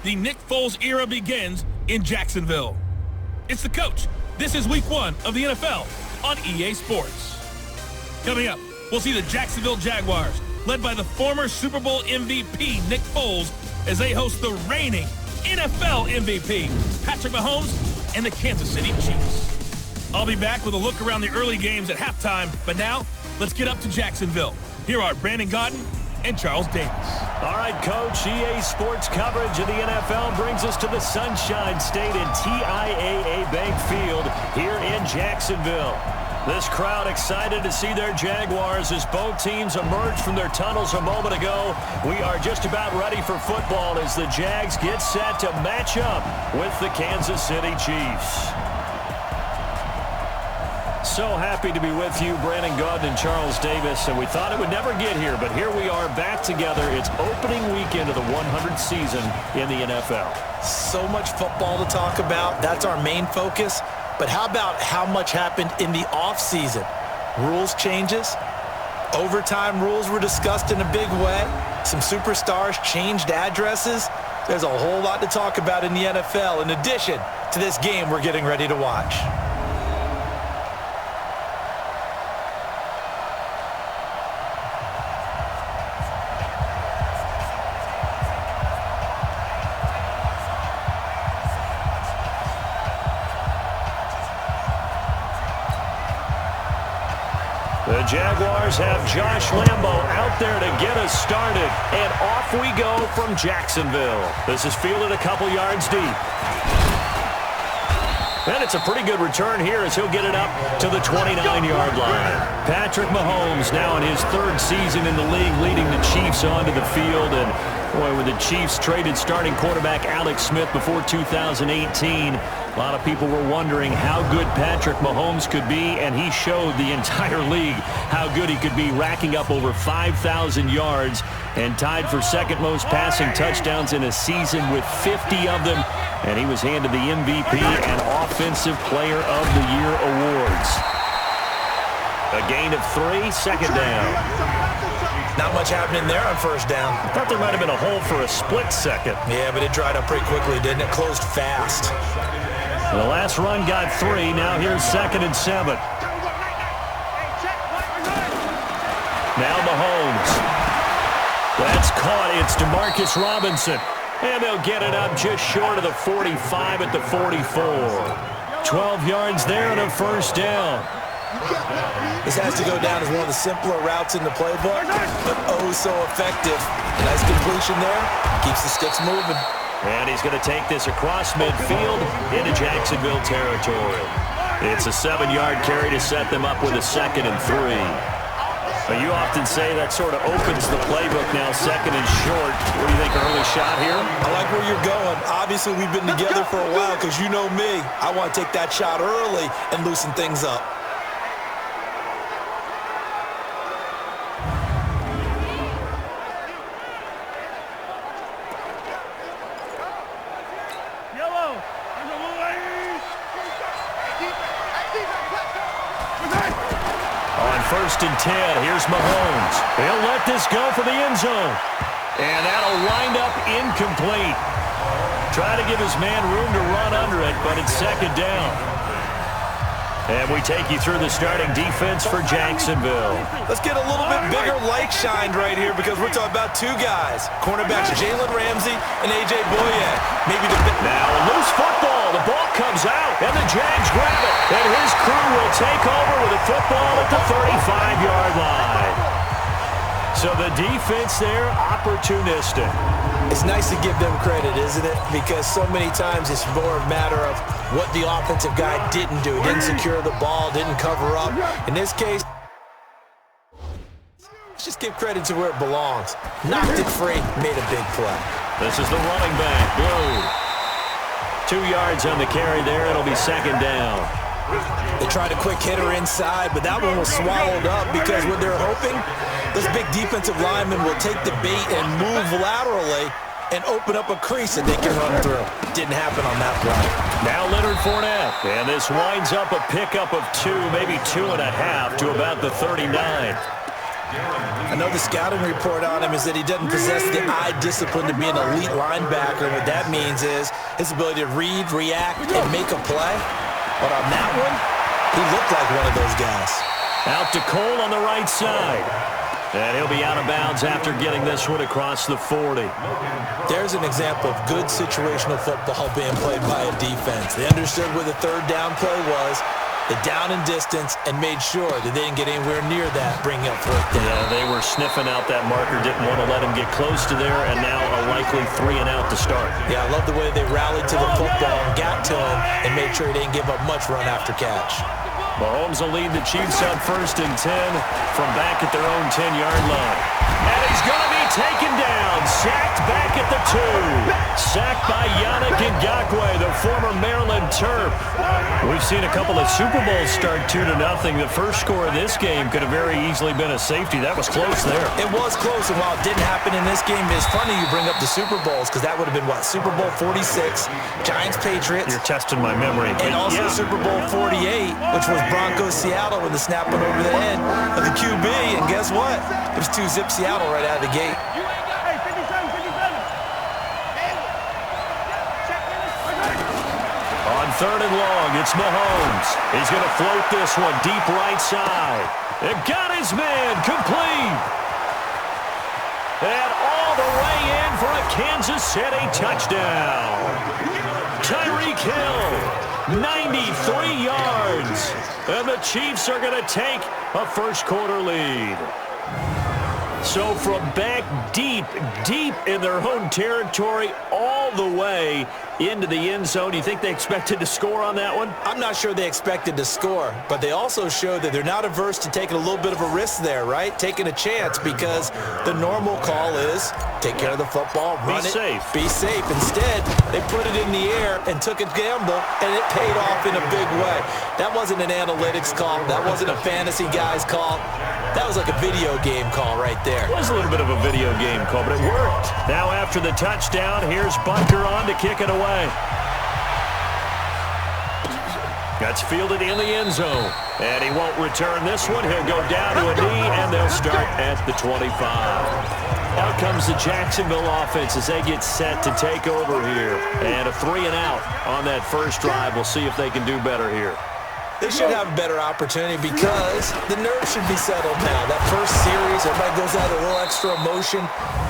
the Nick Foles era begins in Jacksonville. It's the coach. This is week 1 of the NFL on EA Sports. Coming up, we'll see the Jacksonville Jaguars, led by the former Super Bowl MVP Nick Foles, as they host the reigning NFL MVP Patrick Mahomes and the Kansas City Chiefs. I'll be back with a look around the early games at halftime, but now let's get up to Jacksonville. Here are Brandon Gaudin and Charles Davis. All right, Coach, EA Sports coverage of the NFL brings us to the Sunshine State in TIAA Bank Field here in Jacksonville. This crowd excited to see their Jaguars as both teams emerged from their tunnels a moment ago. We are just about ready for football as the Jags get set to match up with the Kansas City Chiefs. So happy to be with you, Brandon Gaudin and Charles Davis, and we thought it would never get here, but here we are back together. It's opening weekend of the 100th season in the NFL. So much football to talk about. That's our main focus. But how about how much happened in the offseason? Rules changes. Overtime rules were discussed in a big way. Some superstars changed addresses. There's a whole lot to talk about in the NFL in addition to this game we're getting ready to watch. The Jaguars have Josh Lambo out there to get us started, and off we go from Jacksonville. This is fielded a couple yards deep. And it's a pretty good return here as he'll get it up to the 29-yard line. Patrick Mahomes now in his 3rd season in the league, leading the Chiefs onto the field. And boy, when the Chiefs traded starting quarterback Alex Smith before 2018, a lot of people were wondering how good Patrick Mahomes could be, and he showed the entire league how good he could be, racking up over 5,000 yards and tied for second most passing touchdowns in a season with 50 of them. And he was handed the MVP and Offensive Player of the Year awards. A gain of 3, second down. Not much happening there on first down. I thought there might have been a hole for a split second. Yeah, but it dried up pretty quickly, didn't it? Closed fast. The last run got 3. Now here's 2nd and 7. Now Mahomes. That's caught. It's DeMarcus Robinson. And they'll get it up just short of the 45 at the 44. 12 yards there and a first down. This has to go down as one of the simpler routes in the playbook, but oh so effective. Nice completion there. Keeps the sticks moving. And he's going to take this across midfield into Jacksonville territory. It's a 7-yard carry to set them up with a 2nd and 3. But you often say that sort of opens the playbook now, 2nd and short. What do you think, early shot here? I like where you're going. Obviously, we've been together for a while because you know me. I want to take that shot early and loosen things up. First and 10, here's Mahomes. He'll let this go for the end zone. And that'll wind up incomplete. Try to give his man room to run under it, but it's 2nd down. And we take you through the starting defense for Jacksonville. Let's get a little bit bigger light shined right here because we're talking about 2 guys. Cornerbacks Jalen Ramsey and A.J. Boyette. Maybe the now a loose football. The ball comes out, and the Jags grab it. And his crew will take over with a football at the 35-yard line. So the defense there, opportunistic. It's nice to give them credit, isn't it? Because so many times it's more a matter of what the offensive guy didn't do. Didn't secure the ball, didn't cover up. In this case, let's just give credit to where it belongs. Knocked it free, made a big play. This is the running back, Blue. 2 yards on the carry there. It'll be 2nd down. They tried a quick hitter inside, but that one was swallowed up because what they're hoping, those big defensive linemen will take the bait and move laterally and open up a crease that they can run through. Didn't happen on that play. Now Leonard Fournette, and this winds up a pickup of 2, maybe 2.5 to about the 39. I know the scouting report on him is that he doesn't possess the eye discipline to be an elite linebacker. What that means is his ability to read, react, and make a play. But on that one, he looked like one of those guys. Out to Cole on the right side. And he'll be out of bounds after getting this one across the 40. There's an example of good situational football being played by a defense. They understood where the third down play was, the down and distance, and made sure that they didn't get anywhere near that, bringing up fourth down. Yeah, they were sniffing out that marker, didn't want to let him get close to there, and now a likely 3 and out to start. Yeah, I love the way they rallied to the football and got to him and made sure he didn't give up much run after catch. Mahomes will lead the Chiefs on 1st and 10 from back at their own 10-yard line. And he's going to be taken down, sacked back at the 2. Sacked by Yannick Ngakoue, the former Maryland Terp. We've seen a couple of Super Bowls start 2-0. The first score of this game could have very easily been a safety. That was close there. It was close, and while it didn't happen in this game, it's funny you bring up the Super Bowls because that would have been, what, Super Bowl 46, Giants-Patriots. You're testing my memory. And also Super Bowl 48, which was Broncos-Seattle with the snap went over the head of the QB. And guess what? It was 2-zip Seattle right out of the gate. On 3rd and long, it's Mahomes. He's going to float this one deep right side. It got his man complete. And all the way in for a Kansas City touchdown. Tyreek Hill, 93 yards. And the Chiefs are going to take a first-quarter lead. So from back deep in their own territory, all the way into the end zone, you think they expected to score on that one? I'm not sure they expected to score, but they also showed that they're not averse to taking a little bit of a risk there, right? Taking a chance, because the normal call is take care of the football, run it, be safe. Instead, they put it in the air and took a gamble, and it paid off in a big way. That wasn't an analytics call. That wasn't a fantasy guy's call. That was like a video game call right there. It was a little bit of a video game call, but it worked. Now after the touchdown, here's Bunker on to kick it away. That's fielded in the end zone. And he won't return this one. He'll go down to a knee, and they'll start at the 25. Out comes the Jacksonville offense as they get set to take over here. And a 3 and out on that first drive. We'll see if they can do better here. They should have a better opportunity because the nerves should be settled now. That first series, everybody goes out a little extra emotion.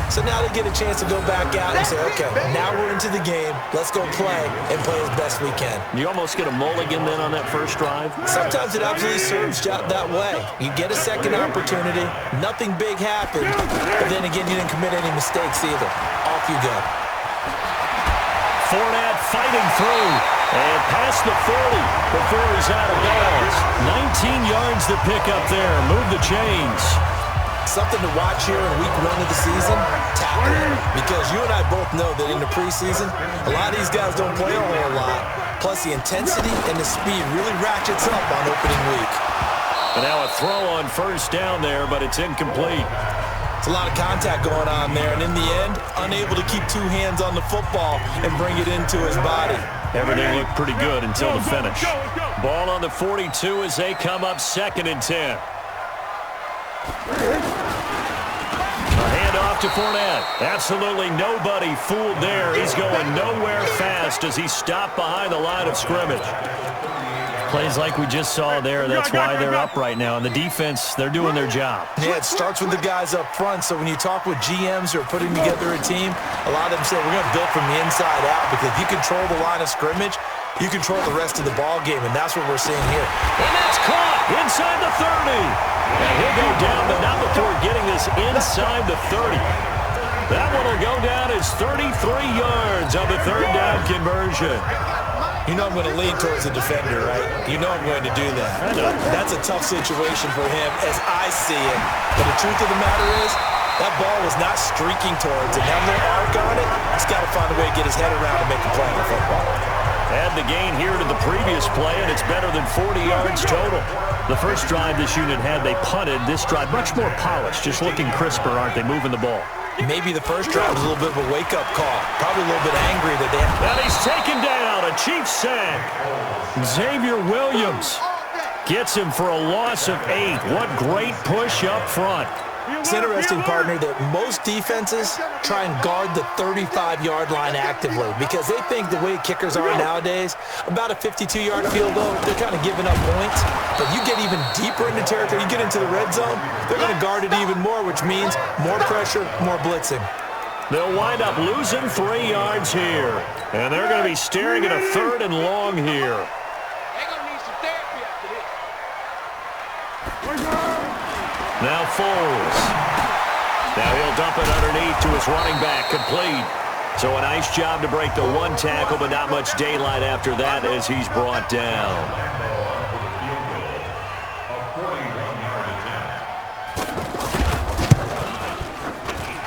So now they get a chance to go back out and say, okay, now we're into the game. Let's go play and play as best we can. You almost get a mulligan then on that first drive? Sometimes it absolutely serves that way. You get a second opportunity. Nothing big happened. But then again, you didn't commit any mistakes either. Off you go. Fournette fighting through and past the 40 before he's out of bounds. 19 yards to pick up there. Move the chains. Something to watch here in week 1 of the season, tackling. Because you and I both know that in the preseason, a lot of these guys don't play a whole lot. Plus the intensity and the speed really ratchets up on opening week. And now a throw on first down there, but it's incomplete. It's a lot of contact going on there, and in the end, unable to keep 2 hands on the football and bring it into his body. Everything looked pretty good until the finish. Ball on the 42 as they come up 2nd and 10. A handoff to Fournette. Absolutely nobody fooled there. He's going nowhere fast as he stopped behind the line of scrimmage. Plays like we just saw there, that's why they're up right now. And the defense, they're doing their job. Yeah, it starts with the guys up front. So when you talk with GMs who are putting together a team, a lot of them say, we're going to build from the inside out, because if you control the line of scrimmage, you control the rest of the ball game, and that's what we're seeing here. And that's caught inside the 30. And he'll go down, but not before getting this inside the 30. That one will go down as 33 yards on the 3rd down conversion. You know I'm going to lean towards the defender, right? You know I'm going to do that. That's a tough situation for him as I see it. But the truth of the matter is, that ball was not streaking towards it. That little arc on it, he's got to find a way to get his head around and make a play on the football. Add the gain here to the previous play, and it's better than 40 yards total. The first drive this unit had, they punted. This drive, much more polished, just looking crisper, aren't they, moving the ball? Maybe the first drive was a little bit of a wake-up call. Probably a little bit angry that they had. And he's taken down, a Chiefs sack. Xavier Williams gets him for a loss of 8. What great push up front. It's interesting, partner, that most defenses try and guard the 35-yard line actively because they think the way kickers are nowadays, about a 52-yard field goal, they're kind of giving up points. But you get even deeper into territory, you get into the red zone, they're going to guard it even more, which means more pressure, more blitzing. They'll wind up losing 3 yards here. And they're going to be staring at a 3rd and long here. Now Foles. Now he'll dump it underneath to his running back, complete. So a nice job to break the 1 tackle, but not much daylight after that as he's brought down.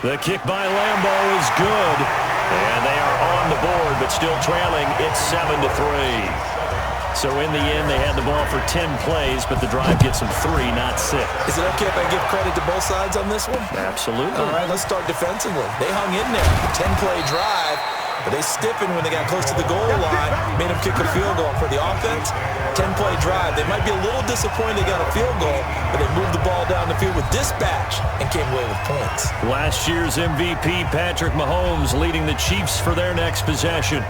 The kick by Lambo is good. And they are on the board, but still trailing. It's 7-3. So in the end, they had the ball for 10 plays, but the drive gets them 3, not 6. Is it okay if I give credit to both sides on this one? Absolutely. All right, let's start defensively. They hung in there. 10-play drive, but they stiffened when they got close to the goal line, made them kick a field goal. For the offense, 10-play drive. They might be a little disappointed they got a field goal, but they moved the ball down the field with dispatch and came away with points. Last year's MVP Patrick Mahomes leading the Cheifs for their next possession.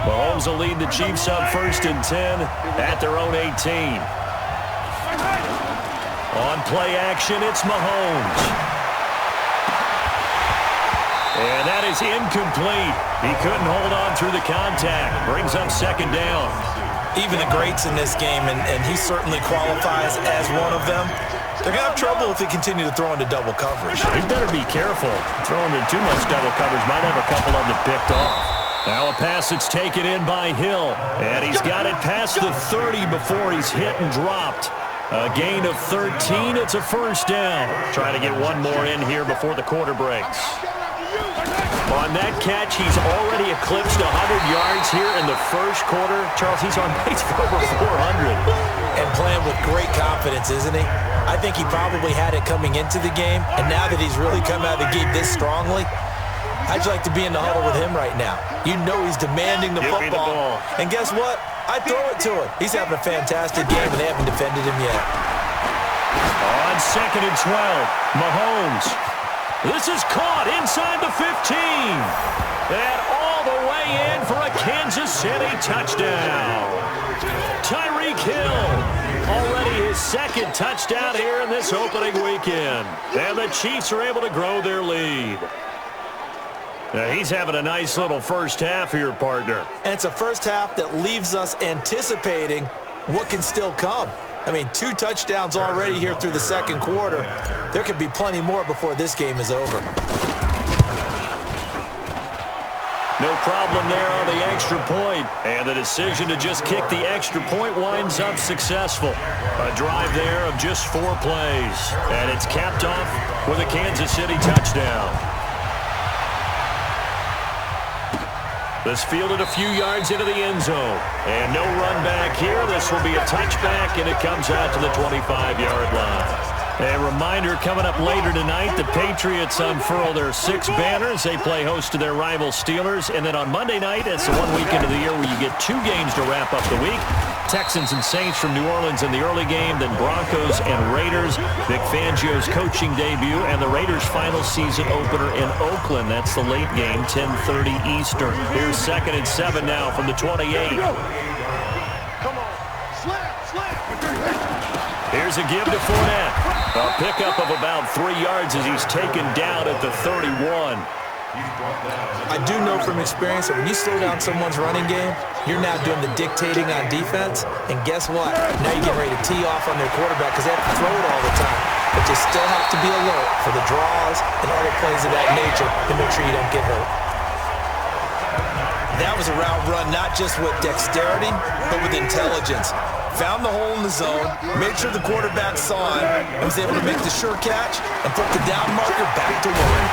Mahomes will lead the Cheifs up 1st and 10 at their own 18. On play action, it's Mahomes. And that is incomplete. He couldn't hold on through the contact. Brings up 2nd down. Even the greats in this game, and he certainly qualifies as one of them, they're going to have trouble if they continue to throw into double coverage. He better be careful. Throwing into too much double coverage might have a couple of them picked off. Now a pass that's taken in by Hill. And he's got it past the 30 before he's hit and dropped. A gain of 13. It's a 1st down. Trying to get one more in here before the quarter breaks. On that catch, he's already eclipsed 100 yards here in the 1st quarter. Charles, he's on pace for over 400. And playing with great confidence, isn't he? I think he probably had it coming into the game. And now that he's really come out of the gate this strongly, I'd like to be in the huddle with him right now. You know he's demanding the football. And guess what? I throw it to him. He's having a fantastic game, and they haven't defended him yet. On 2nd and 12, Mahomes. This is caught inside the 15. And all the way in for a Kansas City touchdown. Tyreek Hill. Already his 2nd touchdown here in this opening weekend. And the Chiefs are able to grow their lead. Now he's having a nice little 1st half here, partner. And it's a 1st half that leaves us anticipating what can still come. I mean, 2 touchdowns already here through the 2nd quarter. There could be plenty more before this game is over. No problem there on the extra point. And the decision to just kick the extra point winds up successful. A drive there of just 4 plays. And it's capped off with a Kansas City touchdown. This fielded a few yards into the end zone. And no run back here. This will be a touchback, and it comes out to the 25-yard line. A reminder coming up later tonight, the Patriots unfurl their 6 banners. They play host to their rival Steelers. And then on Monday night, it's the one weekend of the year where you get 2 games to wrap up the week. Texans and Saints from New Orleans in the early game, then Broncos and Raiders. Vic Fangio's coaching debut and the Raiders' final season opener in Oakland. That's the late game, 10:30 Eastern. Here's 2nd and 7 now from the 28. Here's a give to Fournette. A pickup of about 3 yards as he's taken down at the 31. I do know from experience that when you slow down someone's running game, you're now doing the dictating on defense. And guess what? Now you're getting ready to tee off on their quarterback because they have to throw it all the time. But you still have to be alert for the draws and other plays of that nature to make sure you don't get hurt. That was a route run not just with dexterity, but with intelligence. Found the hole in the zone, made sure the quarterback saw him, and was able to make the sure catch and put the down marker back to work.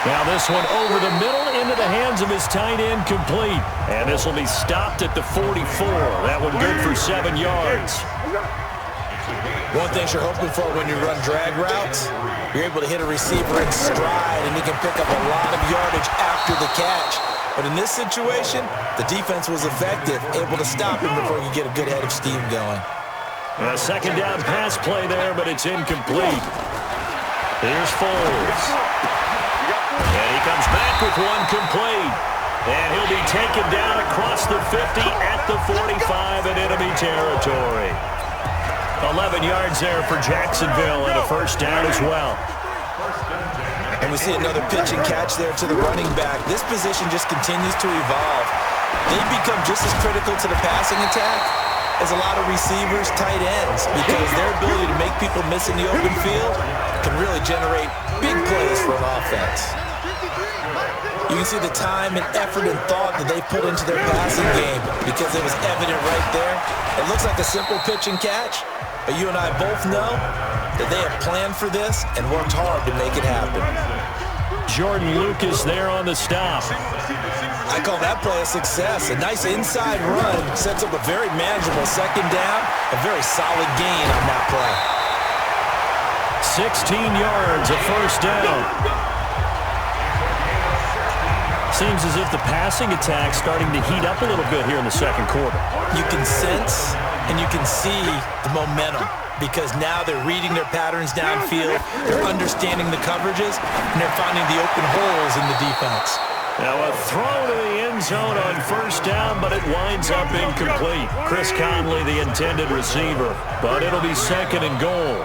Now this one over the middle into the hands of his tight end, complete. And this will be stopped at the 44. That one good for 7 yards. One thing you're hoping for when you run drag routes, you're able to hit a receiver in stride, and he can pick up a lot of yardage after the catch. But in this situation, the defense was effective, able to stop him before you get a good head of steam going. A second down pass play there, but it's incomplete. Here's Foles. And he comes back with one complete. And he'll be taken down across the 50 at the 45 in enemy territory. 11 yards there for Jacksonville and a first down as well. And we see another pitch and catch there to the running back. This position just continues to evolve. They become just as critical to the passing attack as a lot of receivers, tight ends, because their ability to make people miss in the open field can really generate big plays for an offense. You can see the time and effort and thought that they put into their passing game because it was evident right there. It looks like a simple pitch and catch, but you and I both know that they have planned for this and worked hard to make it happen. Jordan Lucas there on the stop. I call that play a success. A nice inside run sets up a very manageable second down, a very solid gain on that play. 16 yards, a first down. Seems as if the passing attack's starting to heat up a little bit here in the second quarter. You can sense and you can see the momentum because now they're reading their patterns downfield, they're understanding the coverages, and they're finding the open holes in the defense. Now a throw to the end zone on first down, but it winds up incomplete. Chris Conley, the intended receiver, but it'll be second and goal.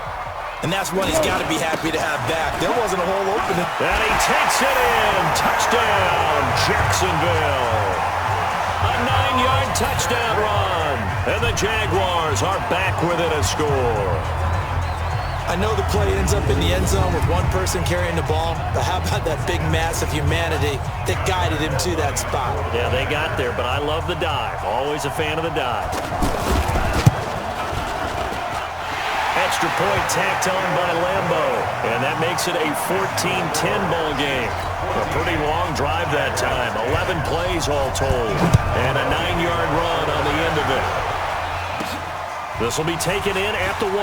And that's one he's got to be happy to have back. There wasn't a hole opening. And he takes it in. Touchdown, Jacksonville. A 9-yard touchdown run. And the Jaguars are back within a score. I know the play ends up in the end zone with one person carrying the ball, but how about that big mass of humanity that guided him to that spot? Yeah, they got there, but I love the dive. Always a fan of the dive. Extra point tacked on by Lambo, and that makes it a 14-10 ball game. A pretty long drive that time, 11 plays all told, and a 9-yard run on the end of it. This will be taken in at the 1.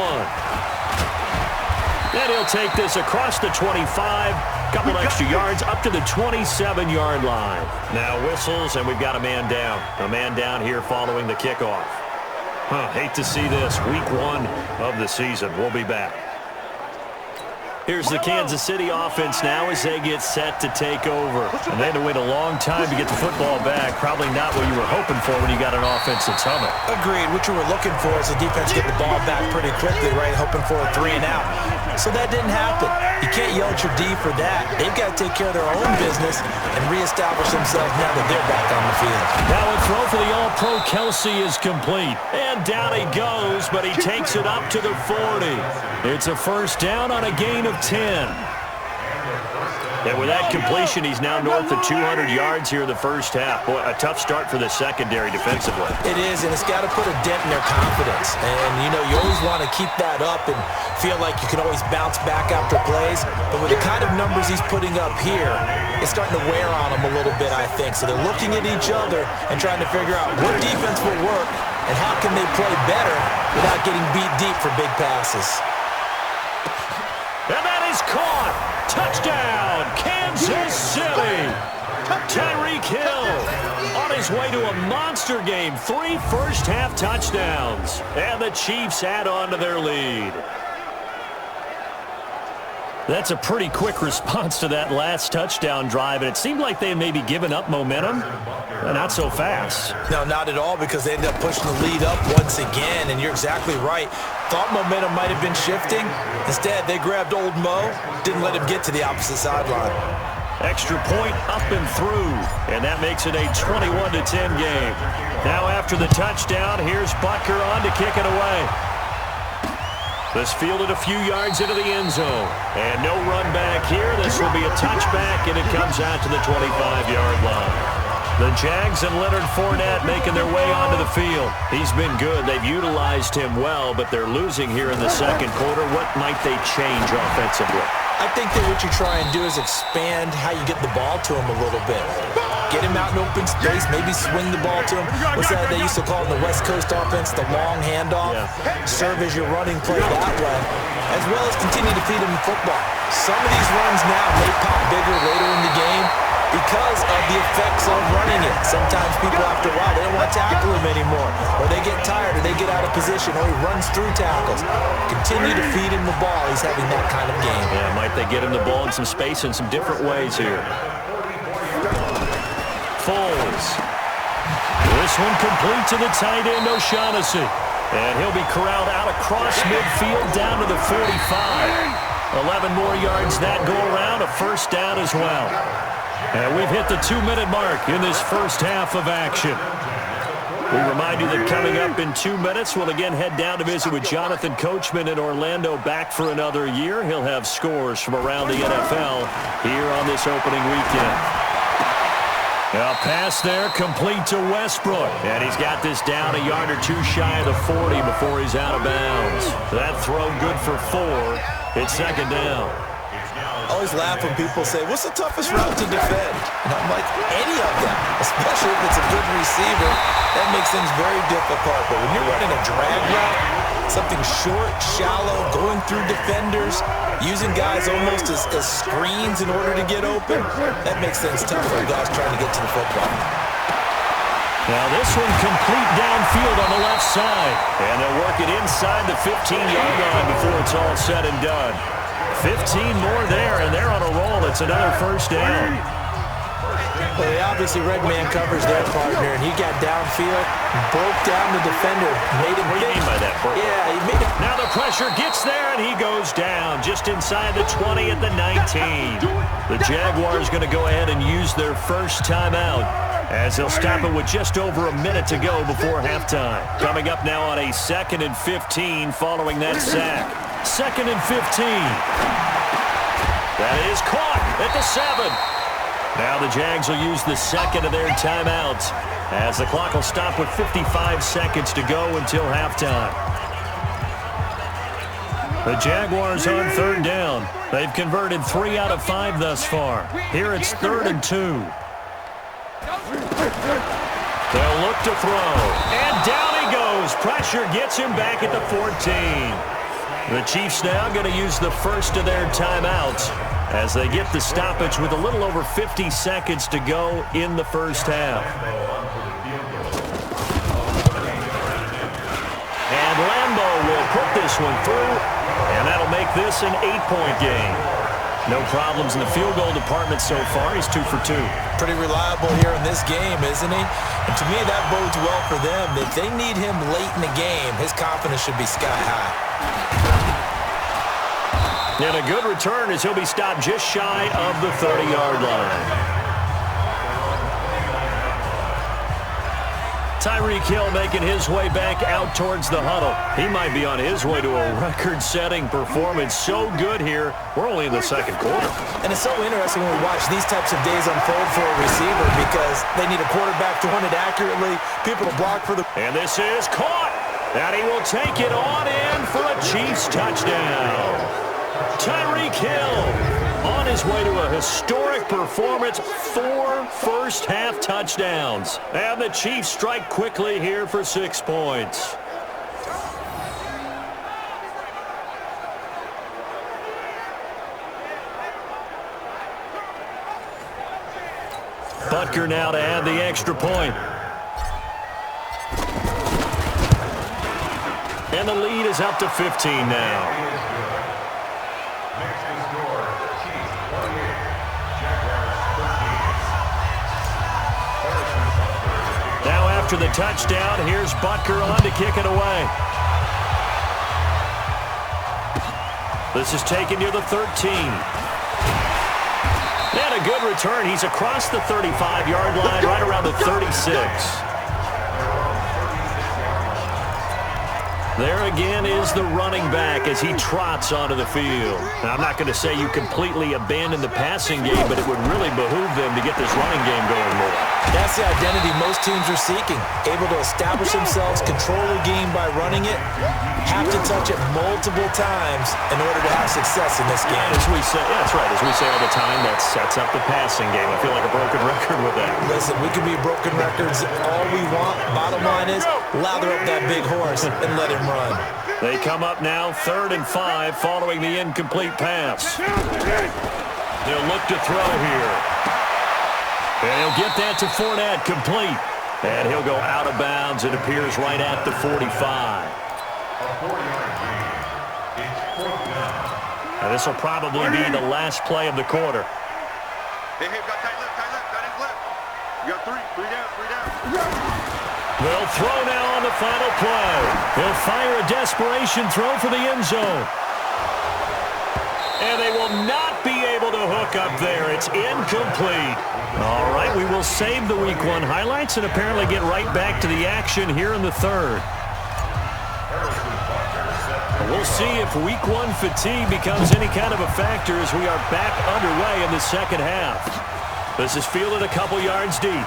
And he'll take this across the 25, couple extra yards up to the 27-yard line. Now whistles, and we've got a man down. A man down here following the kickoff. Hate to see this. Week 1 of the season. We'll be back. Here's the Kansas City offense now as they get set to take over. And they had to wait a long time to get the football back. Probably not what you were hoping for when you got an offense that's humming. Agreed. What you were looking for is the defense get the ball back pretty quickly, right? Hoping for a 3 and out. So that didn't happen. You can't yell at your D for that. They've got to take care of their own business and reestablish themselves now that they're back on the field. Now a throw for the All-Pro Kelsey is complete. And down he goes, but he takes it up to the 40. It's a first down on a gain of 10. And with that completion, he's now north of 200 yards here in the first half. Boy, a tough start for the secondary defensively. It is, and it's got to put a dent in their confidence. And, you know, you always want to keep that up and feel like you can always bounce back after plays. But with the kind of numbers he's putting up here, it's starting to wear on them a little bit, I think. So they're looking at each other and trying to figure out what defense will work and how can they play better without getting beat deep for big passes. And that is caught. Touchdown, Kansas City. Tyreek Hill on his way to a monster game. 3 first-half touchdowns. And the Chiefs add on to their lead. That's a pretty quick response to that last touchdown drive, and it seemed like they had maybe given up momentum. Not so fast. No, not at all, because they ended up pushing the lead up once again, and you're exactly right. Thought momentum might have been shifting. Instead, they grabbed old Mo, didn't let him get to the opposite sideline. Extra point up and through, and that makes it a 21-10 game. Now after the touchdown, here's Butker on to kick it away. This fielded a few yards into the end zone. And no run back here. This will be a touchback, and it comes out to the 25-yard line. The Jags and Leonard Fournette making their way onto the field. He's been good. They've utilized him well, but they're losing here in the second quarter. What might they change offensively? I think that what you try and do is expand how you get the ball to him a little bit. Get him out in open space, maybe swing the ball to him. What's that they used to call in the West Coast offense, the long handoff? Yeah. Serve as your running play that way, as well as continue to feed him the football. Some of these runs now may pop bigger later in the game because of the effects of running it. Sometimes people, after a while, they don't want to tackle him anymore, or they get tired, or they get out of position, or he runs through tackles. Continue to feed him the ball. He's having that kind of game. Yeah, might they get him the ball in some space in some different ways here. Foles. This one complete to the tight end, O'Shaughnessy. And he'll be corralled out across midfield down to the 45. 11 more yards that go around, a first down as well. And we've hit the 2-minute mark in this first half of action. We remind you that coming up in 2 minutes, we'll again head down to visit with Jonathan Coachman in Orlando, back for another year. He'll have scores from around the NFL here on this opening weekend. A pass there, complete to Westbrook. And he's got this down a yard or two shy of the 40 before he's out of bounds. That throw good for 4. It's second down. I always laugh when people say, what's the toughest route to defend? And I'm like, any of them, especially if it's a good receiver. That makes things very difficult. But when you're running a drag route, something short, shallow, going through defenders, using guys almost as screens in order to get open, that makes things tough for guys trying to get to the football. Now this one complete downfield on the left side. And they'll work it inside the 15-yard line before it's all said and done. 15 more there, and they're on a roll. It's another first down. Well, they obviously red man covers their partner, and he got downfield, broke down the defender, made him What do you mean by that? Yeah, he made it. Now the pressure gets there, and he goes down just inside the 20 at the 19. The Jaguars going to go ahead and use their first timeout, as they'll stop it with just over a minute to go before halftime. Coming up now on a 2nd and 15 following that sack. 2nd and 15. That is caught at the 7. Now the Jags will use the second of their timeouts, as the clock will stop with 55 seconds to go until halftime. The Jaguars on third down. They've converted 3 out of 5 thus far. Here it's 3rd and 2. They'll look to throw. And down he goes. Pressure gets him back at the 14. The Chiefs now going to use the first of their timeouts as they get the stoppage with a little over 50 seconds to go in the first half. And Lambeau will put this one through, and that'll make this an 8-point game. No problems in the field goal department so far. He's 2 for 2. Pretty reliable here in this game, isn't he? And to me, that bodes well for them. If they need him late in the game, his confidence should be sky high. And a good return as he'll be stopped just shy of the 30-yard line. Tyreek Hill making his way back out towards the huddle. He might be on his way to a record-setting performance. So good here. We're only in the second quarter. And it's so interesting when we watch these types of days unfold for a receiver, because they need a quarterback to run it accurately, people to block for the... And this is caught. And he will take it on in for a Chiefs touchdown. Tyreek Hill on his way to a historic performance, 4 first-half touchdowns. And the Chiefs strike quickly here for 6 points. Butker now to add the extra point. And the lead is up to 15 now. After the touchdown, here's Butker on to kick it away. This is taken near the 13. And a good return. He's across the 35-yard line, right around the 36. There again is the running back as he trots onto the field. Now, I'm not going to say you completely abandon the passing game, but it would really behoove them to get this running game going more. That's the identity most teams are seeking. Able to establish themselves, control the game by running it, have to touch it multiple times in order to have success in this game. As we say, yeah, that's right. As we say all the time, that sets up the passing game. I feel like a broken record with that. Listen, we can be broken records all we want. Bottom line is, lather up that big horse and let him run. They come up now 3rd and 5 following the incomplete pass. They'll look to throw here. And he'll get that to Fournette, complete. And he'll go out of bounds. It appears right at the 45. Now this will probably be the last play of the quarter. Hey, got tight left, You got three down. They'll throw now on the final play. He'll fire a desperation throw for the end zone. And they will not be able to hook up there. It's incomplete. All right, we will save the Week 1 highlights and apparently get right back to the action here in the third. We'll see if Week 1 fatigue becomes any kind of a factor as we are back underway in the second half. This is fielded a couple yards deep.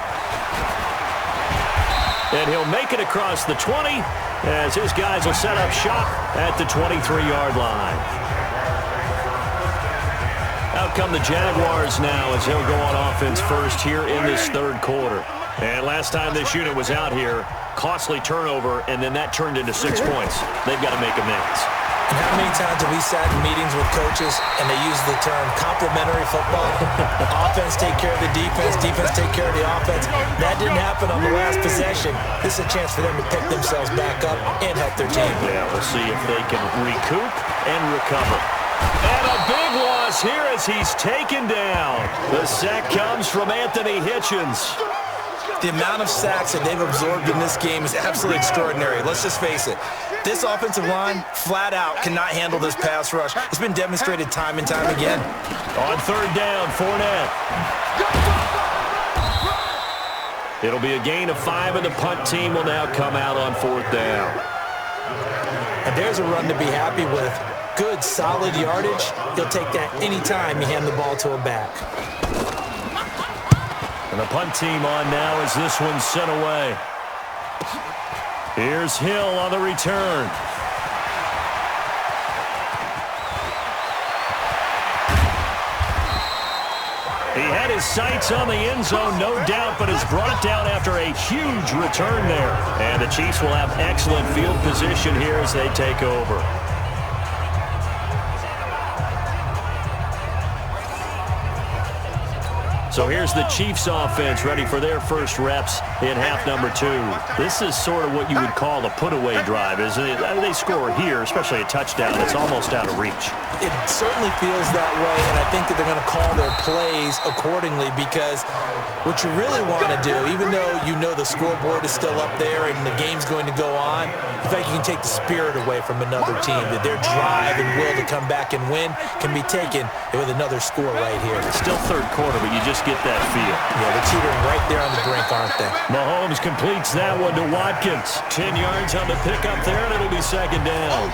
And he'll make it across the 20 as his guys will set up shop at the 23-yard line. Out come the Jaguars now as they'll go on offense first here in this third quarter. And last time this unit was out here, costly turnover, and then that turned into 6 points. They've got to make amends. And how many times have we sat in meetings with coaches and they use the term complementary football? Offense take care of the defense, defense take care of the offense. That didn't happen on the last possession. This is a chance for them to pick themselves back up and help their team. Yeah, we'll see if they can recoup and recover. And a big loss here as he's taken down. The sack comes from Anthony Hitchens. The amount of sacks that they've absorbed in this game is absolutely extraordinary. Let's just face it. This offensive line, flat out, cannot handle this pass rush. It's been demonstrated time and time again. On third down, Fournette. It'll be a gain of 5, and the punt team will now come out on fourth down. And there's a run to be happy with. Good, solid yardage. He'll take that anytime you hand the ball to a back. And the punt team on now as this one's sent away. Here's Hill on the return. He had his sights on the end zone, no doubt, but is brought down after a huge return there. And the Chiefs will have excellent field position here as they take over. So here's the Chiefs offense ready for their first reps in half number 2. This is sort of what you would call a put-away drive, isn't it? They score here, especially a touchdown. It's almost out of reach. It certainly feels that way, and I think that they're going to call their plays accordingly because what you really want to do, even though you know the scoreboard is still up there and the game's going to go on, in fact, you can take the spirit away from another team, that their drive and will to come back and win can be taken with another score right here. It's still third quarter, but you just get that feel. Yeah, they're teetering right there on the brink, aren't they? Mahomes completes that one to Watkins. 10 yards on the pickup there, and it'll be second down.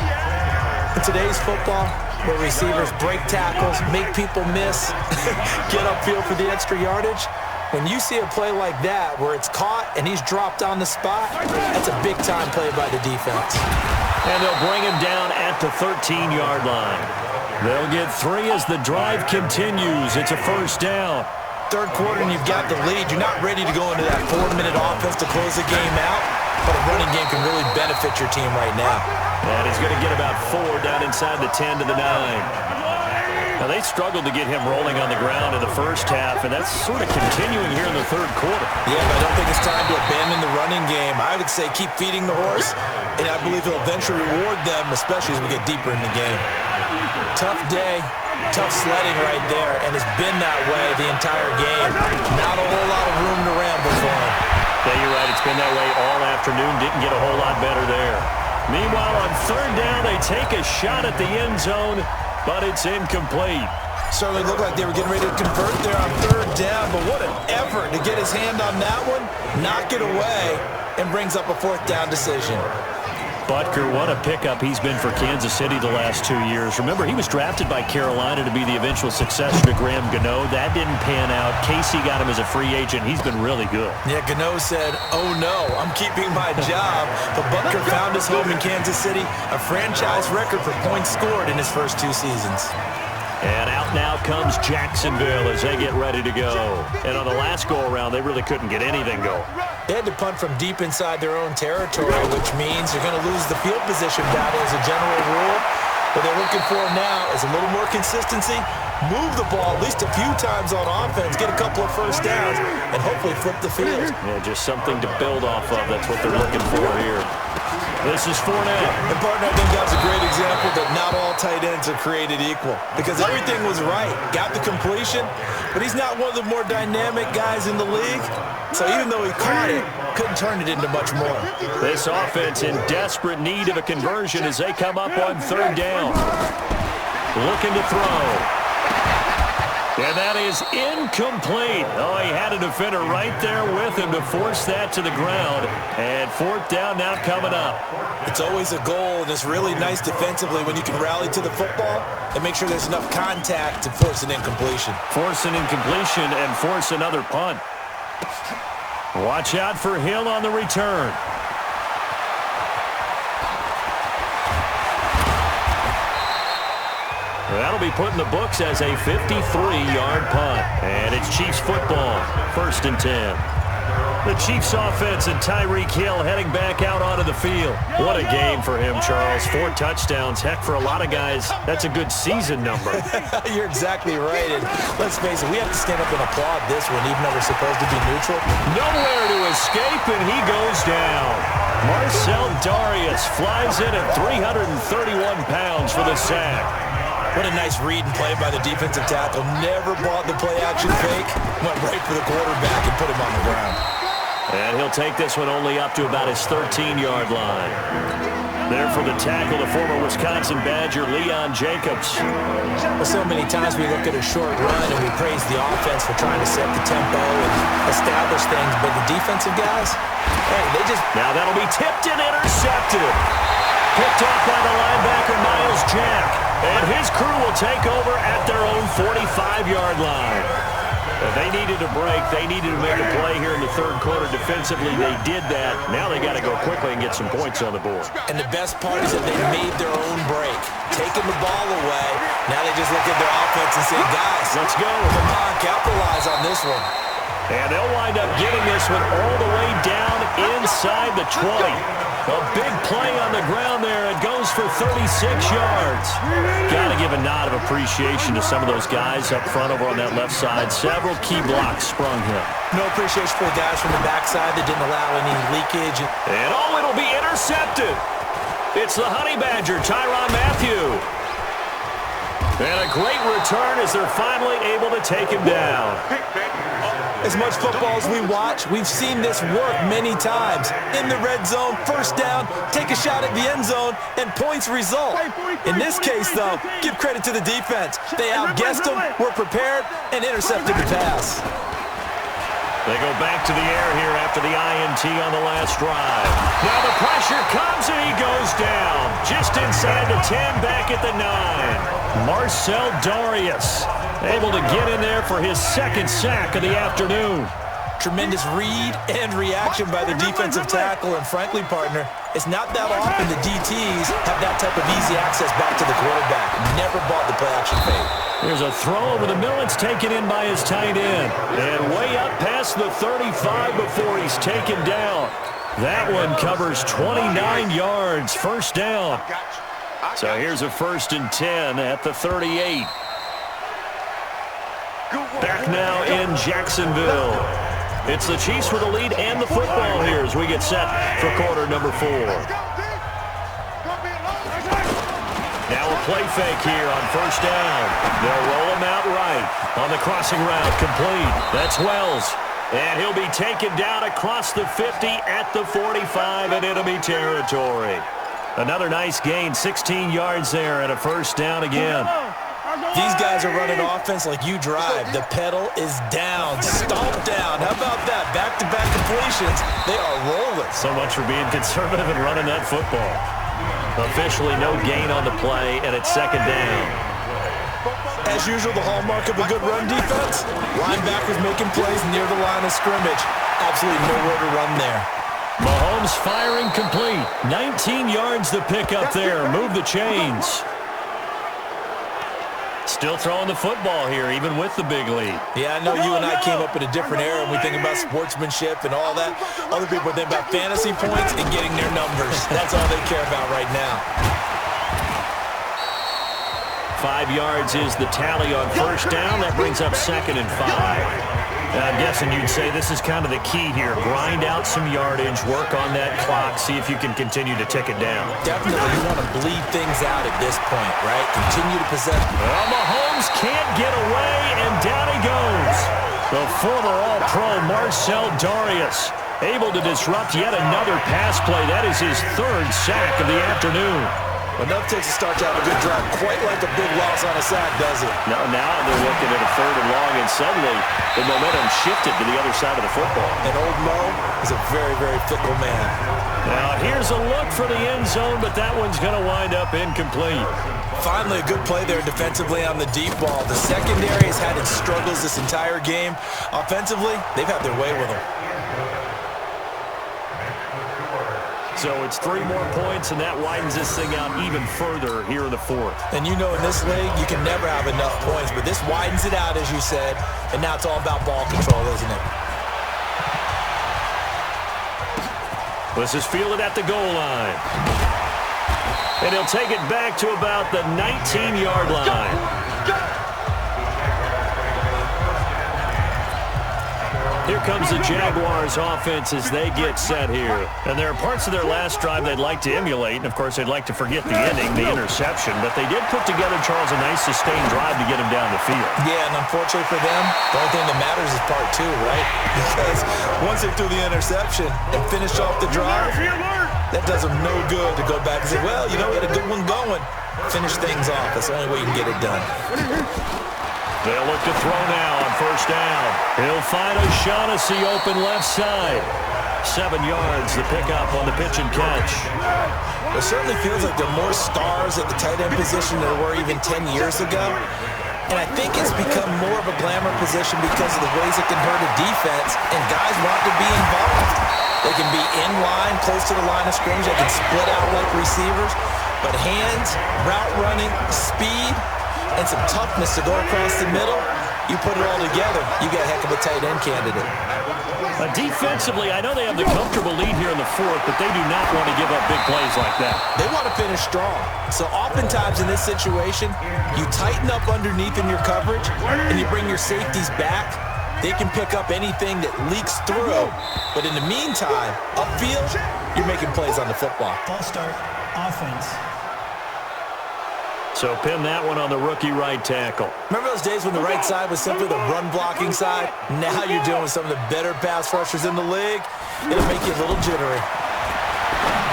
In today's football, where receivers break tackles, make people miss, get upfield for the extra yardage, when you see a play like that where it's caught and he's dropped on the spot, that's a big-time play by the defense. And they'll bring him down at the 13-yard line. They'll get 3 as the drive continues. It's a first down. Third quarter and you've got the lead. You're not ready to go into that 4-minute offense to close the game out, but a running game can really benefit your team right now. And he's going to get about 4 down inside the 10 to the 9. Now, they struggled to get him rolling on the ground in the first half, and that's sort of continuing here in the third quarter. Yeah, but I don't think it's time to abandon the running game. I would say keep feeding the horse, and I believe he'll eventually reward them, especially as we get deeper in the game. Tough day, tough sledding right there, and it's been that way the entire game. Not a whole lot of room to ramble for him. Yeah, you're right. It's been that way all afternoon. Didn't get a whole lot better there. Meanwhile, on third down, they take a shot at the end zone, but it's incomplete. Certainly looked like they were getting ready to convert there on third down, but what an effort to get his hand on that one, knock it away, and brings up a fourth down decision. Butker, what a pickup he's been for Kansas City the last 2 years. Remember, he was drafted by Carolina to be the eventual successor to Graham Gano. That didn't pan out. Casey got him as a free agent. He's been really good. Yeah, Gano said, oh no, I'm keeping my job. But Butker found his home in Kansas City, a franchise record for points scored in his first 2 seasons. And out now comes Jacksonville as they get ready to go. And on the last go-around, they really couldn't get anything going. They had to punt from deep inside their own territory, which means you're going to lose the field position battle as a general rule. What they're looking for now is a little more consistency, move the ball at least a few times on offense, get a couple of first downs, and hopefully flip the field. Yeah, just something to build off of. That's what they're looking for here. This is Fournette. And, partner, I think that's a great example that not all tight ends are created equal because everything was right. Got the completion, but he's not one of the more dynamic guys in the league. So even though he caught it, couldn't turn it into much more. This offense in desperate need of a conversion as they come up on third down. Looking to throw. And that is incomplete. Oh, he had a defender right there with him to force that to the ground. And fourth down now coming up. It's always a goal, and it's really nice defensively when you can rally to the football and make sure there's enough contact to force an incompletion. Force an incompletion and force another punt. Watch out for Hill on the return. That'll be put in the books as a 53-yard punt. And it's Chiefs football, 1st and 10. The Chiefs offense and Tyreek Hill heading back out onto the field. What a game for him, Charles. 4 touchdowns. Heck, for a lot of guys, that's a good season number. You're exactly right. And let's face it, we have to stand up and applaud this one, even though we're supposed to be neutral. Nowhere to escape, and he goes down. Marcel Darius flies in at 331 pounds for the sack. What a nice read and play by the defensive tackle. Never bought the play-action fake. Went right for the quarterback and put him on the ground. And he'll take this one only up to about his 13-yard line. There for the tackle, the former Wisconsin Badger, Leon Jacobs. Well, so many times we look at a short run and we praise the offense for trying to set the tempo and establish things, but the defensive guys, hey, they just... Now that'll be tipped and intercepted. Picked off by the linebacker, Miles Jack. And his crew will take over at their own 45-yard line. If they needed a break, they needed to make a play here in the third quarter. Defensively, they did that. Now they got to go quickly and get some points on the board. And the best part is that they made their own break. Taking the ball away, now they just look at their offense and say, guys, let's go. Come on, capitalize on this one. And they'll wind up getting this one all the way down inside the 20. A big play on the ground there. It goes for 36 yards. Got to give a nod of appreciation to some of those guys up front over on that left side. Several key blocks sprung here. No appreciation for the guys from the backside that didn't allow any leakage. And it'll be intercepted. It's the Honey Badger, Tyrann Mathieu. And a great return as they're finally able to take him down. As much football as we watch, we've seen this work many times. In the red zone, first down, take a shot at the end zone, and points result. In this case, though, give credit to the defense. They outguessed them, were prepared, and intercepted the pass. They go back to the air here after the INT on the last drive. Now the pressure comes and he goes down. Just inside the 10, back at the 9. Marcel Darius able to get in there for his second sack of the afternoon. Tremendous read and reaction by the defensive tackle. And frankly, partner, it's not that often the DTs have that type of easy access back to the quarterback. Never bought the play-action fake. There's a throw over the middle. It's taken in by his tight end. And way up past the 35 before he's taken down. That one covers 29 yards. First down. So here's a 1st and 10 at the 38. Back now in Jacksonville. It's the Chiefs with the lead and the football here as we get set for quarter number 4. Now a play fake here on first down. They'll roll him out right on the crossing route, complete. That's Wells. And he'll be taken down across the 50 at the 45 in enemy territory. Another nice gain, 16 yards there and a first down again. These guys are running offense like you drive. The pedal is down, stomped down. How about that? Back-to-back completions. They are rolling. So much for being conservative and running that football. Officially no gain on the play, and it's second down. As usual, the hallmark of a good run defense, linebackers making plays near the line of scrimmage. Absolutely nowhere to run there. Mahomes firing complete. 19 yards to pick up there. Move the chains. Still throwing the football here, even with the big lead. Yeah, I know you and I came up in a different era and we think about sportsmanship and all that. Other people think about fantasy points and getting their numbers. That's all they care about right now. 5 yards is the tally on first down. That brings up 2nd and 5. I'm guessing you'd say this is kind of the key here. Grind out some yardage, work on that clock, see if you can continue to tick it down. Definitely, you want to bleed things out at this point, right? Continue to possess. Well, Mahomes can't get away, and down he goes. The former All-Pro Marcel Darius able to disrupt yet another pass play. That is his 3rd sack of the afternoon. Enough takes to start to have a good drive, quite like a big loss on a sack, does it? Now they're looking at a 3rd and long, and suddenly the momentum shifted to the other side of the football. And old Mo is a very, very fickle man. Now here's a look for the end zone, but that one's going to wind up incomplete. Finally, a good play there defensively on the deep ball. The secondary has had its struggles this entire game. Offensively, they've had their way with them. So it's 3 more points, and that widens this thing out even further here in the 4th. And you know in this league, you can never have enough points, but this widens it out, as you said, and now it's all about ball control, isn't it? This is fielded at the goal line. And he'll take it back to about the 19-yard line. Here comes the Jaguars offense as they get set here. And there are parts of their last drive they'd like to emulate. And, of course, they'd like to forget the ending, the interception. But they did put together, Charles, a nice sustained drive to get him down the field. Yeah, and unfortunately for them, the only thing that matters is part 2, right? Because once they threw the interception and finished off the drive, that does them no good to go back and say, well, you know, we had a good one going. Finish things off. That's the only way you can get it done. They'll look to throw now on first down. He'll find O'Shaughnessy open left side. 7 yards, the pickup on the pitch and catch. It certainly feels like there are more stars at the tight end position than there were even 10 years ago. And I think it's become more of a glamour position because of the ways it can hurt a defense, and guys want to be involved. They can be in line, close to the line of scrimmage. They can split out like receivers. But hands, route running, speed, and some toughness to go across the middle, you put it all together, you got a heck of a tight end candidate. Defensively, I know they have the comfortable lead here in the 4th, but they do not want to give up big plays like that. They want to finish strong. So oftentimes in this situation, you tighten up underneath in your coverage, and you bring your safeties back. They can pick up anything that leaks through. But in the meantime, upfield, you're making plays on the football. Ball start, offense. So pin that one on the rookie right tackle. Remember those days when the right side was simply the run-blocking side? Now you're dealing with some of the better pass rushers in the league. It'll make you a little jittery.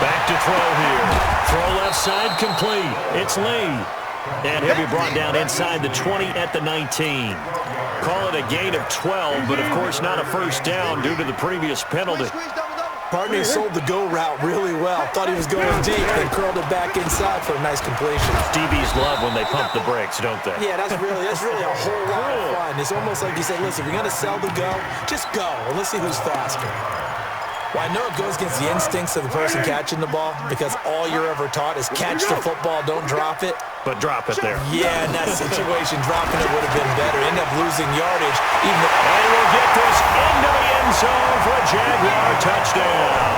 Back to throw here. Throw left side complete. It's Lee. And he'll be brought down inside the 20 at the 19. Call it a gain of 12, but of course not a first down due to the previous penalty. Partney sold the go route really well. Thought he was going deep, then curled it back inside for a nice completion. DBs love when they pump the brakes, don't they? Yeah, that's really a whole lot of fun. It's almost like you say, listen, if you're going to sell the go, just go, and let's see who's faster. Well, I know it goes against the instincts of the person catching the ball because all you're ever taught is catch the football, don't drop it. But drop it there. Yeah, in that situation, dropping it would have been better. End up losing yardage. And we'll get this into the end zone for a Jaguar touchdown.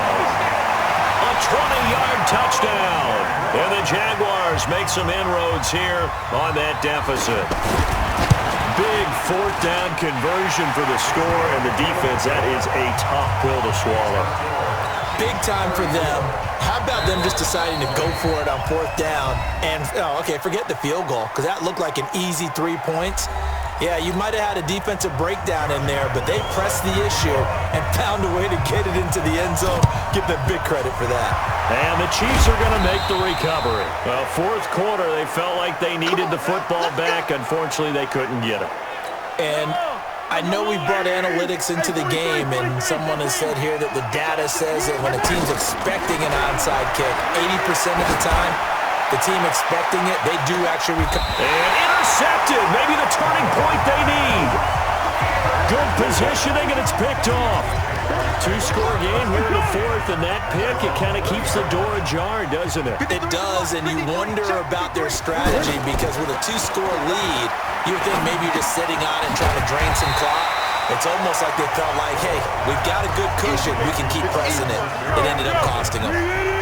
A 20-yard touchdown. And the Jaguars make some inroads here on that deficit. Big 4th down conversion for the score, and the defense, that is a tough pill to swallow. Big time for them. How about them just deciding to go for it on 4th down? And, okay, forget the field goal, because that looked like an easy 3 points. Yeah, you might have had a defensive breakdown in there, but they pressed the issue and found a way to get it into the end zone. Give them big credit for that. And the Chiefs are going to make the recovery. Well, 4th quarter, they felt like they needed the football back. Unfortunately, they couldn't get it. And I know we brought analytics into the game, and someone has said here that the data says that when a team's expecting an onside kick, 80% of the time, the team expecting it, they do actually recover. And intercepted. Maybe the turning point they need. Good positioning, and it's picked off. 2-score game here in the 4th, and that pick, it kind of keeps the door ajar, doesn't it? It does, and you wonder about their strategy because with a 2-score lead, you would think maybe you're just sitting on it and trying to drain some clock. It's almost like they felt like, hey, we've got a good cushion. We can keep pressing it. It ended up costing them.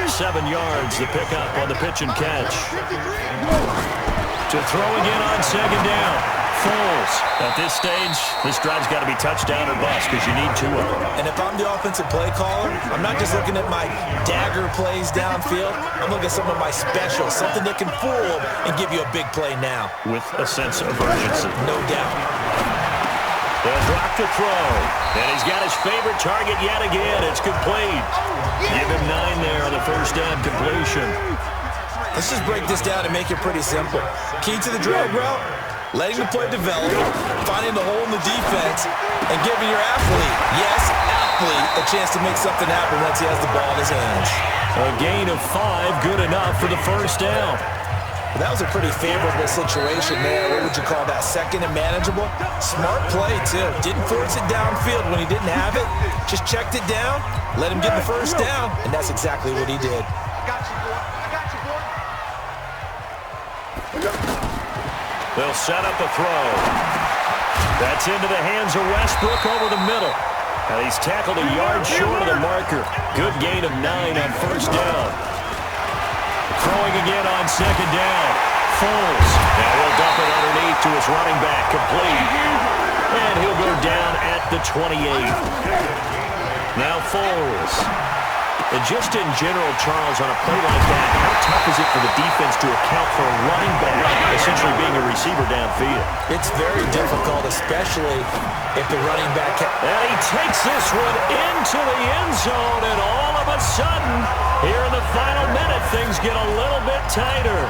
7 yards, the pickup on the pitch and catch. To To throw again on second down. Foles. At this stage, this drive's got to be touchdown or bust because you need two of them. And if I'm the offensive play caller, I'm not just looking at my dagger plays downfield. I'm looking at some of my specials, something that can fool them and give you a big play now. With a sense of urgency. No doubt. They'll drop the throw. And he's got his favorite target yet again. It's complete. Give him 9 there on the first down completion. Let's just break this down and make it pretty simple. Key to the drag route, letting the play develop, finding the hole in the defense, and giving your athlete, a chance to make something happen once he has the ball in his hands. A gain of 5, good enough for the first down. Well, that was a pretty favorable situation there. What would you call that? Second and manageable? Smart play, too. Didn't force it downfield when he didn't have it. Just checked it down, let him get the first down, and that's exactly what he did. They'll set up a throw. That's into the hands of Westbrook over the middle. And he's tackled a yard short of the marker. Good gain of 9 on first down. Throwing again on second down. Foles. Now he'll dump it underneath to his running back. Complete. And he'll go down at the 28. Now Foles. And just in general, Charles, on a play like that, how tough is it for the defense to account for a running back essentially being a receiver downfield? It's very difficult, especially if the running back... And he takes this one into the end zone, and all of a sudden, here in the final minute, things get a little bit tighter.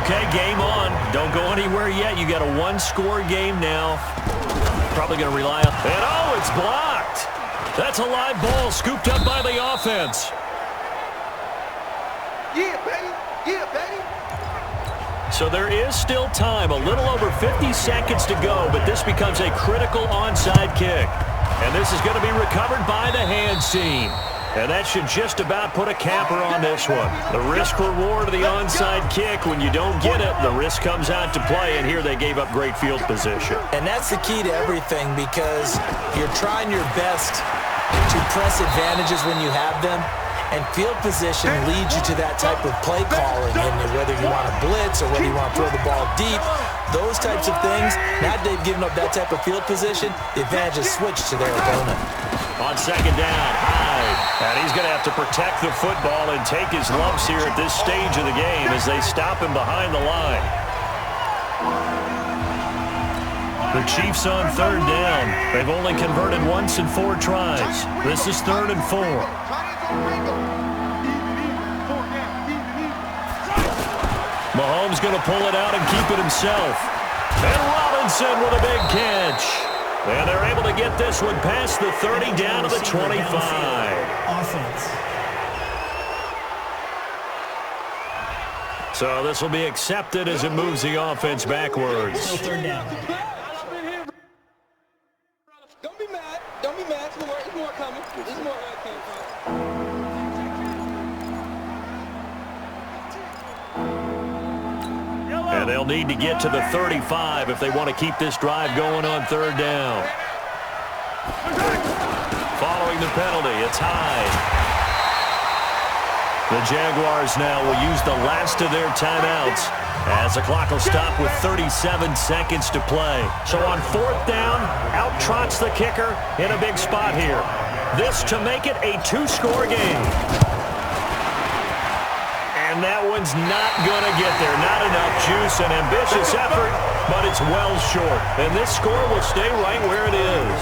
Okay, game on. Don't go anywhere yet. You got a one-score game now. Probably going to rely on... And oh, it's blocked. That's a live ball scooped up by the offense. Yeah, baby. Yeah, baby. So there is still time, a little over 50 seconds to go, but this becomes a critical onside kick. And this is going to be recovered by the hands team. And that should just about put a capper on this one. The risk-reward of the onside kick, when you don't get it, the risk comes out to play, and here they gave up great field position. And that's the key to everything, because you're trying your best to press advantages when you have them, and field position leads you to that type of play calling, and whether you want to blitz or whether you want to throw the ball deep, those types of things. Now that they've given up that type of field position, the advantage is switched to their opponent. On second down, Hyde. And he's going to have to protect the football and take his lumps here at this stage of the game as they stop him behind the line. The Chiefs on third down. They've only converted once in 4 tries. This is 3rd and 4. Mahomes going to pull it out and keep it himself. And Robinson with a big catch. And they're able to get this one past the 30 down to the 25. Offense. So this will be accepted as it moves the offense backwards. Still third down. Don't be mad. Don't be mad. There's more coming. There's more coming. And they'll need to get to the 35 if they want to keep this drive going on third down. Following the penalty, it's Hyde. The Jaguars now will use the last of their timeouts as the clock will stop with 37 seconds to play. So on 4th down, out trots the kicker in a big spot here. This to make it a 2-score game. And that one's not going to get there. Not enough juice, an ambitious effort, but it's well short. And this score will stay right where it is.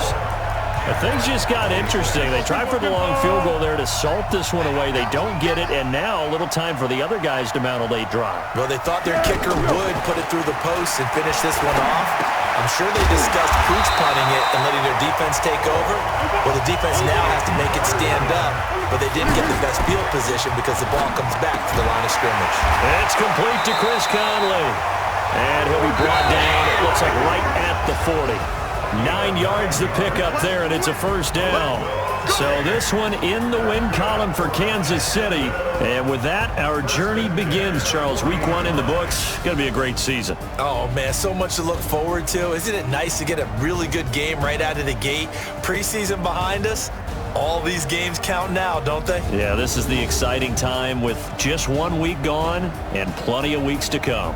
But things just got interesting. They tried for the long field goal there to salt this one away. They don't get it, and now a little time for the other guys to mount a late drive. Well, they thought their kicker would put it through the post and finish this one off. I'm sure they discussed pooch punting it and letting their defense take over. Well, the defense now has to make it stand up, but they didn't get the best field position because the ball comes back to the line of scrimmage. It's complete to Chris Conley. And he'll be brought down, it looks like right at the 40. 9 yards to pick up there, and it's a first down. So this one in the win column for Kansas City. And with that, our journey begins, Charles. Week 1 in the books. Going to be a great season. Oh, man, so much to look forward to. Isn't it nice to get a really good game right out of the gate? Preseason behind us. All these games count now, don't they? Yeah, this is the exciting time with just 1 week gone and plenty of weeks to come.